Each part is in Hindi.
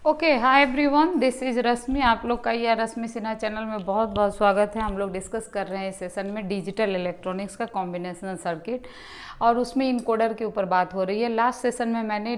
Okay, hi everyone, this is Rashmi. आप लोग का यह रश्मि सिन्हा चैनल में बहुत बहुत स्वागत है। हम लोग डिस्कस कर रहे हैं इस सेशन में डिजिटल इलेक्ट्रॉनिक्स का कॉम्बिनेशनल सर्किट, और उसमें इनकोडर के ऊपर बात हो रही है। लास्ट सेशन में मैंने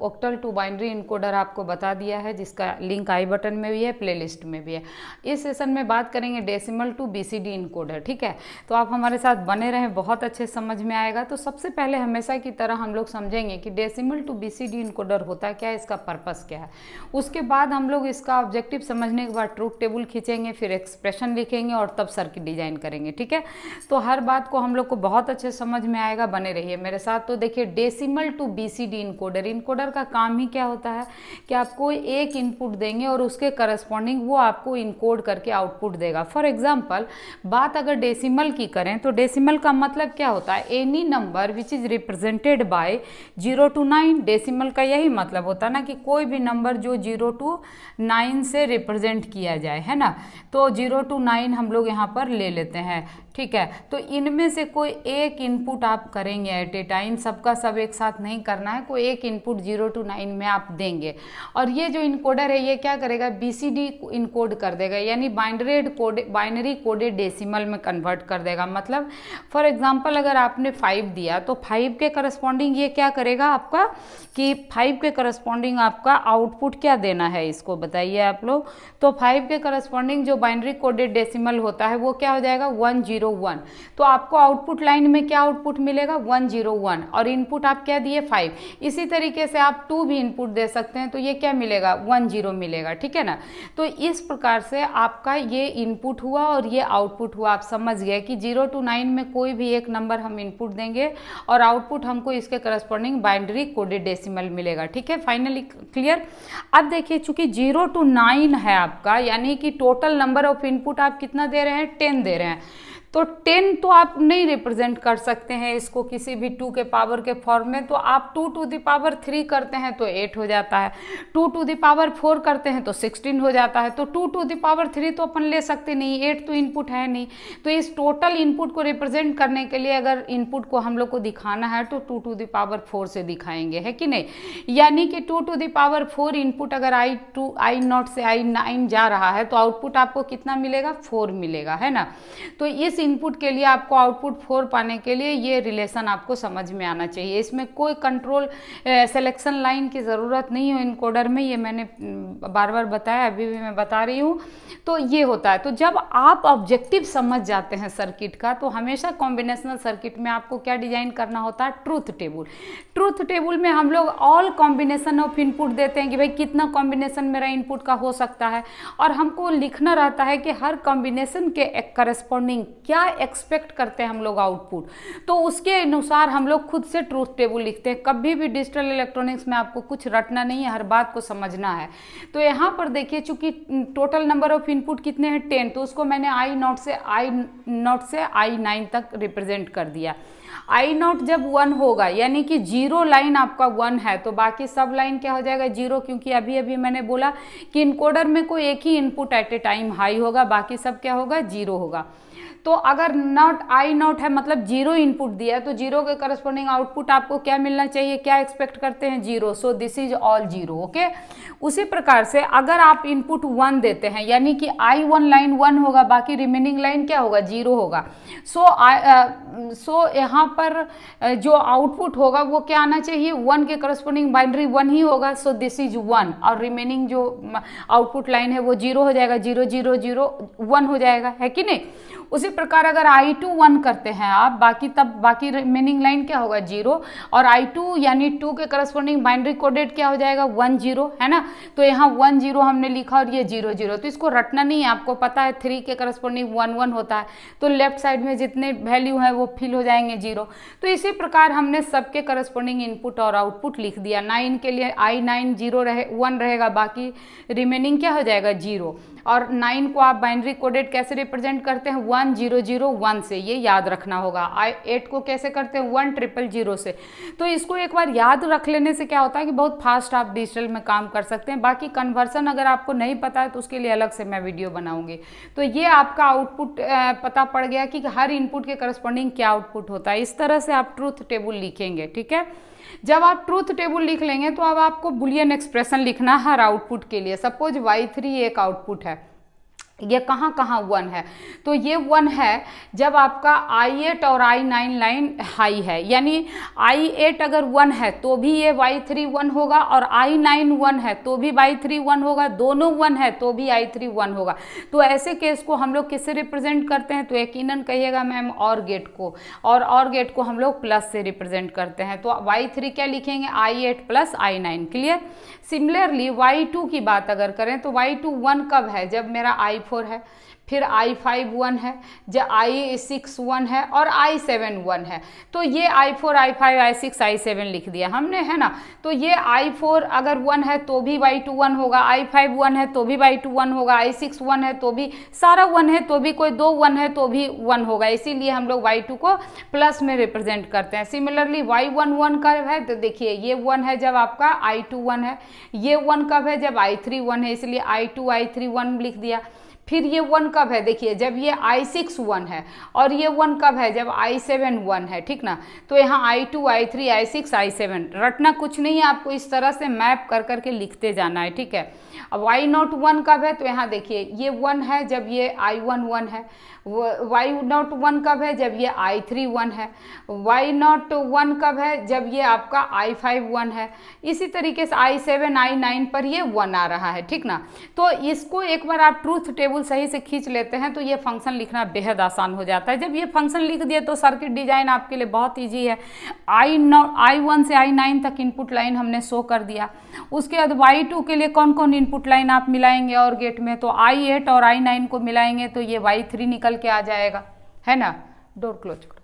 ऑक्टल टू बाइनरी इनकोडर आपको बता दिया है, जिसका लिंक आई बटन में भी है, प्लेलिस्ट में भी है। इस सेशन में बात करेंगे डेसिमल टू बीसीडी इनकोडर। ठीक है, तो आप हमारे साथ बने रहें, बहुत अच्छे समझ में आएगा। तो सबसे पहले हमेशा की तरह हम लोग समझेंगे कि डेसिमल टू बीसीडी इनकोडर होता क्या है, इसका पर्पस क्या है। उसके बाद हम लोग इसका ऑब्जेक्टिव समझने के बाद ट्रूथ टेबल खींचेंगे, फिर एक्सप्रेशन लिखेंगे और तब सर्किट डिजाइन करेंगे। ठीक है, तो हर बात को हम लोग को बहुत अच्छे समझ में आएगा, बने रहिए मेरे साथ। तो देखिए, decimal to BCD encoder, encoder का काम ही क्या होता है कि आपको एक इनपुट देंगे और उसके करस्पॉन्डिंग वो आपको इनकोड करके आउटपुट देगा। फॉर एग्जाम्पल, बात अगर डेसिमल की करें तो डेसिमल का मतलब क्या होता है, any number which is represented by 0 to 9। Decimal का यही मतलब होता है ना कि कोई भी नंबर जो 0 to 9 से रिप्रेजेंट किया जाए, है ना। तो 0 to 9 हम लोग यहाँ पर ले लेते हैं। ठीक है, तो इनमें से कोई एक इनपुट आप करेंगे एट ए टाइम, सबका सब एक साथ नहीं करना है। कोई एक इनपुट 0 to 9 में आप देंगे, और ये जो इनकोडर है ये क्या करेगा, बीसीडी इनकोड कर देगा, यानी बाइनरी कोडेड डेसिमल में कन्वर्ट कर देगा। मतलब फॉर एग्जांपल, अगर आपने 5 दिया तो 5 के करस्पॉन्डिंग ये क्या करेगा आपका, कि 5 के करस्पॉन्डिंग आपका आउटपुट क्या देना है, इसको बताइए आप लोग। तो 5 के करस्पॉन्डिंग जो बाइनरी कोडेड डेसिमल होता है वो क्या हो जाएगा, 101। तो आपको आउटपुट लाइन में क्या आउटपुट मिलेगा, 101, और इनपुट आप क्या दिए, 5। इसी तरीके से आप 2 भी इनपुट दे सकते हैं, तो ये क्या मिलेगा, 10 मिलेगा। ठीक है ना। तो इस प्रकार से आपका ये इनपुट हुआ और ये आउटपुट हुआ। आप समझ गए कि 0 to 9 में कोई भी एक नंबर हम इनपुट देंगे और आउटपुट हमको इसके करस्पॉन्डिंग बाइनरी कोडेड डेसिमल मिलेगा। ठीक है, फाइनली क्लियर। अब देखिए, चूंकि 0 to 9 है आपका, यानी कि टोटल नंबर ऑफ इनपुट आप कितना दे रहे हैं, 10 दे रहे हैं। तो 10 तो आप नहीं रिप्रेजेंट कर सकते हैं इसको किसी भी 2 के पावर के फॉर्म में। तो आप 2 to the power 3 करते हैं तो 8 हो जाता है, 2 to the power 4 करते हैं तो 16 हो जाता है। तो 2 to the power 3 तो अपन ले सकते नहीं, 8 तो इनपुट है नहीं। तो इस टोटल इनपुट को रिप्रेजेंट करने के लिए अगर इनपुट को हम लोग को दिखाना है तो 2 to the power 4 से दिखाएंगे, है कि नहीं। यानी कि 2 to the power 4 इनपुट अगर I0 से I9 जा रहा है तो आउटपुट आपको कितना मिलेगा, 4 मिलेगा, है ना। तो इस इनपुट के लिए आपको आउटपुट 4 पाने के लिए ये रिलेशन आपको समझ में आना चाहिए। इसमें कोई कंट्रोल सिलेक्शन लाइन की ज़रूरत नहीं है इनकोडर में, ये मैंने बार बार बताया, अभी भी मैं बता रही हूँ। तो ये होता है। तो जब आप ऑब्जेक्टिव समझ जाते हैं सर्किट का, तो हमेशा कॉम्बिनेशनल सर्किट में आपको क्या डिजाइन करना होता है, ट्रूथ टेबल। ट्रूथ टेबल में हम लोग ऑल कॉम्बिनेशन ऑफ इनपुट देते हैं कि भाई कितना कॉम्बिनेशन मेरा इनपुट का हो सकता है, और हमको लिखना रहता है कि हर कॉम्बिनेशन के करस्पॉन्डिंग क्या एक्सपेक्ट करते हैं हम लोग आउटपुट। तो उसके अनुसार हम लोग खुद से ट्रूथ टेबल लिखते हैं। कभी भी डिजिटल इलेक्ट्रॉनिक्स में आपको कुछ रटना नहीं है, हर बात को समझना है। तो यहाँ पर देखिए, चूंकि टोटल नंबर ऑफ इनपुट कितने हैं, 10, तो उसको मैंने I0 से I9 तक रिप्रेजेंट कर दिया। I0 जब 1 होगा, यानी कि 0 लाइन आपका 1 है, तो बाकी सब लाइन क्या हो जाएगा, 0, क्योंकि अभी अभी मैंने बोला कि इनकोडर में कोई एक ही input at a time high होगा, बाकी सब क्या होगा, 0 होगा। तो अगर I0 है मतलब 0 इनपुट दिया है, तो 0 के करस्पॉन्डिंग आउटपुट आपको क्या मिलना चाहिए, क्या एक्सपेक्ट करते हैं, 0। So this is all 0। Okay, उसी प्रकार से अगर आप इनपुट 1 देते हैं, यानी कि I1 लाइन 1 होगा, बाकी रिमेनिंग लाइन क्या होगा, 0 होगा। सो यहाँ पर जो आउटपुट होगा वो क्या आना चाहिए, 1 के करस्पॉन्डिंग बाइनरी 1 ही होगा। सो दिस इज 1, और रिमेनिंग जो आउटपुट लाइन है वो 0 हो जाएगा, 0 0 0 1 हो जाएगा, है कि नहीं। उसी प्रकार अगर I2 1 करते हैं आप, बाकी रिमेनिंग लाइन क्या होगा, 0, और I2 यानी 2 के करस्पॉन्डिंग बाइनरी कोडेड क्या हो जाएगा, 1 0, है ना। तो यहाँ 1 0 हमने लिखा और ये 0 0, तो इसको रटना नहीं है, आपको पता है 3 के करस्पॉन्डिंग 1 1 होता है, तो लेफ्ट साइड में जितने वैल्यू है वो फिल हो जाएंगे 0। तो इसी प्रकार हमने सबके करस्पॉन्डिंग इनपुट और आउटपुट लिख दिया। 9 के लिए I9 1 रहेगा, बाकी रिमेनिंग क्या हो जाएगा, 0। और 9 को आप बाइनरी कोडेड कैसे रिप्रेजेंट करते हैं, 1 0 0 1 से, ये याद रखना होगा। 8 को कैसे करते हैं, 1 0 0 0 से। तो इसको एक बार याद रख लेने से क्या होता है कि बहुत फास्ट आप डिजिटल में काम कर सकते हैं। बाकी कन्वर्सन अगर आपको नहीं पता है तो उसके लिए अलग से मैं वीडियो बनाऊंगी। तो ये आपका आउटपुट पता पड़ गया कि हर इनपुट के करस्पॉन्डिंग क्या आउटपुट होता है। इस तरह से आप ट्रूथ टेबल लिखेंगे, ठीक है। जब आप ट्रूथ टेबल लिख लेंगे तो अब आपको बुलियन एक्सप्रेशन लिखना है हर आउटपुट के लिए। सपोज y3 एक आउटपुट है, ये कहाँ कहाँ 1 है, तो ये 1 है जब आपका I8 और I9 लाइन हाई है, यानी I8 अगर 1 है तो भी ये Y3 1 होगा, और I9 1 है तो भी Y3 1 होगा, दोनों 1 है तो भी I3 1 होगा। तो ऐसे केस को हम लोग किससे रिप्रेजेंट करते हैं, तो यकीनन कहिएगा मैम और गेट को, और गेट को हम लोग प्लस से रिप्रेजेंट करते हैं। तो Y3 क्या लिखेंगे, I8 plus I9, clear. Similarly Y2 की बात अगर करें तो Y2 1 कब है, जब मेरा I4 है, फिर I5 1 है, जब I6 1 है और I7 1 है। तो ये I4 I5 I6 I7 लिख दिया हमने, है ना। तो ये I4 अगर 1 है तो भी Y2 1 होगा, I5 1 है तो भी Y2 1 होगा, I6 1 है तो भी, सारा 1 है तो भी, कोई 2 1 है तो भी 1 होगा, इसीलिए हम लोग Y2 को प्लस में रिप्रेजेंट करते हैं। सिमिलरली Y1 1 कब है, तो देखिए ये 1 है जब आपका I2 1 है, ये 1 कब है, जब I3 1 है, इसलिए I2 I3 1 लिख दिया। फिर ये 1 कब है, देखिए जब ये I6 1 है, और ये 1 कब है, जब I7 1 है, ठीक ना। तो यहाँ I2 I3 I6 I7 रटना कुछ नहीं है, आपको इस तरह से मैप कर करके लिखते जाना है, ठीक है। अब Y0 1 कब है, तो यहाँ देखिए ये 1 है जब ये I1 1 है, Y0 1 कब है, जब ये I3 1 है, Y0 1 कब है, जब ये आपका I5 1 है, इसी तरीके से I7 I9 पर ये 1 आ रहा है, ठीक ना। तो इसको एक बार आप ट्रूथ टेबल सही से खींच लेते हैं तो ये फंक्शन लिखना बेहद आसान हो जाता है। जब ये फंक्शन लिख दिए तो सर्किट डिजाइन आपके लिए बहुत ईजी है। I1 से I9 तक इनपुट लाइन हमने शो कर दिया, उसके बाद Y2 के लिए कौन कौन इनपुट लाइन आप मिलाएंगे और गेट में, तो I8 और I9 को मिलाएंगे तो ये Y3 निकल के आ जाएगा, है ना। डोर क्लोज करो,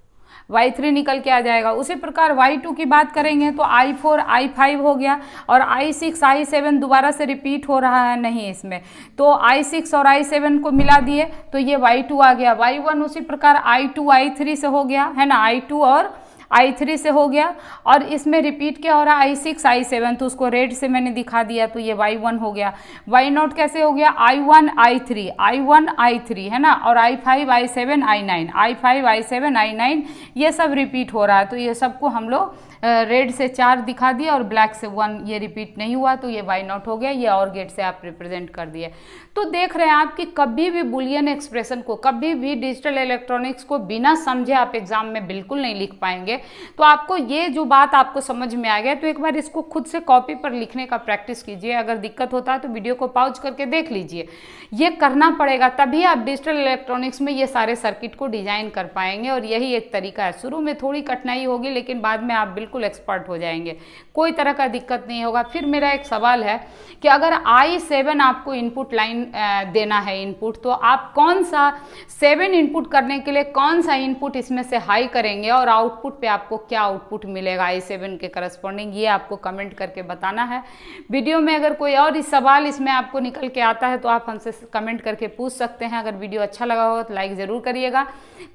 Y3 निकल के आ जाएगा। उसी प्रकार Y2 की बात करेंगे तो I4 I5 हो गया, और I6 I7 दोबारा से रिपीट हो रहा है नहीं इसमें, तो I6 और I7 को मिला दिए तो ये Y2 आ गया। Y1 उसी प्रकार I2 I3 से हो गया, है ना, I2 और I3 से हो गया, और इसमें रिपीट क्या हो रहा है, I6 I7, तो उसको रेड से मैंने दिखा दिया तो ये Y1 हो गया। Y0 कैसे हो गया, I1 I3 है ना, और I5 I7 I9, I5 I7 I9 ये सब रिपीट हो रहा है, तो ये सबको हम लोग रेड से 4 दिखा दिया और ब्लैक से 1, ये रिपीट नहीं हुआ तो ये Y0 हो गया, ये और गेट से आप रिप्रेजेंट कर दिए। तो देख रहे हैं आप कि कभी भी बुलियन एक्सप्रेशन को, कभी भी डिजिटल इलेक्ट्रॉनिक्स को बिना समझे आप एग्जाम में बिल्कुल नहीं लिख पाएंगे। तो आपको ये जो बात आपको समझ में आ गया तो एक बार इसको खुद से कॉपी पर लिखने का प्रैक्टिस कीजिए। अगर दिक्कत होता है तो वीडियो को पॉज करके देख लीजिए, ये करना पड़ेगा, तभी आप डिजिटल इलेक्ट्रॉनिक्स में ये सारे सर्किट को डिजाइन कर पाएंगे। और यही एक तरीका है, शुरू में थोड़ी कठिनाई होगी लेकिन बाद में आप बिल्कुल एक्सपर्ट हो जाएंगे, कोई तरह का दिक्कत नहीं होगा। फिर मेरा एक सवाल है कि अगर I7 आपको इनपुट लाइन देना है इनपुट, तो आप कौन सा 7 इनपुट करने के लिए कौन सा इनपुट इसमें से हाई करेंगे और आउटपुट पे आपको क्या आउटपुट मिलेगा I7 के करस्पॉन्डिंग, ये आपको कमेंट करके बताना है। वीडियो में अगर कोई और इस सवाल इसमें आपको निकल के आता है तो आप हमसे कमेंट करके पूछ सकते हैं। अगर वीडियो अच्छा लगा हो तो लाइक ज़रूर करिएगा,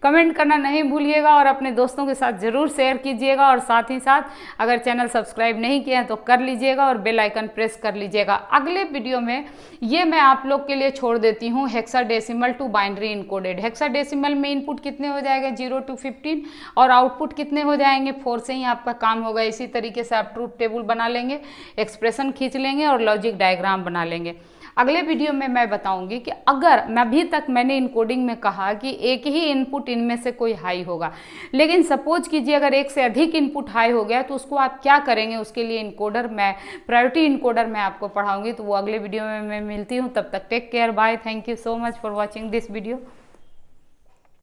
कमेंट करना नहीं भूलिएगा, और अपने दोस्तों के साथ ज़रूर शेयर कीजिएगा। और साथ ही साथ अगर चैनल सब्सक्राइब नहीं किया है तो कर लीजिएगा और बेल आइकन प्रेस कर लीजिएगा। अगले वीडियो में ये मैं आप लोग के लिए छोड़ देती हूँ hexadecimal to binary encoded. Hexadecimal में इनपुट कितने हो जाएगा 0 to 15 और आउटपुट कितने हो जाएंगे 4 से ही आपका काम होगा। इसी तरीके से आप ट्रूथ टेबल बना लेंगे, एक्सप्रेशन खींच लेंगे और लॉजिक डायग्राम बना लेंगे। अगले वीडियो में मैं बताऊंगी कि अगर अभी तक मैंने इनकोडिंग में कहा कि एक ही इनपुट इनमें से कोई हाई होगा, लेकिन सपोज कीजिए अगर एक से अधिक इनपुट हाई हो गया तो उसको आप क्या करेंगे, उसके लिए इनकोडर मैं प्रायोरिटी इनकोडर मैं आपको पढ़ाऊंगी। तो वो अगले वीडियो में मैं मिलती हूँ, तब तक take care, bye, thank you so much for watching this video.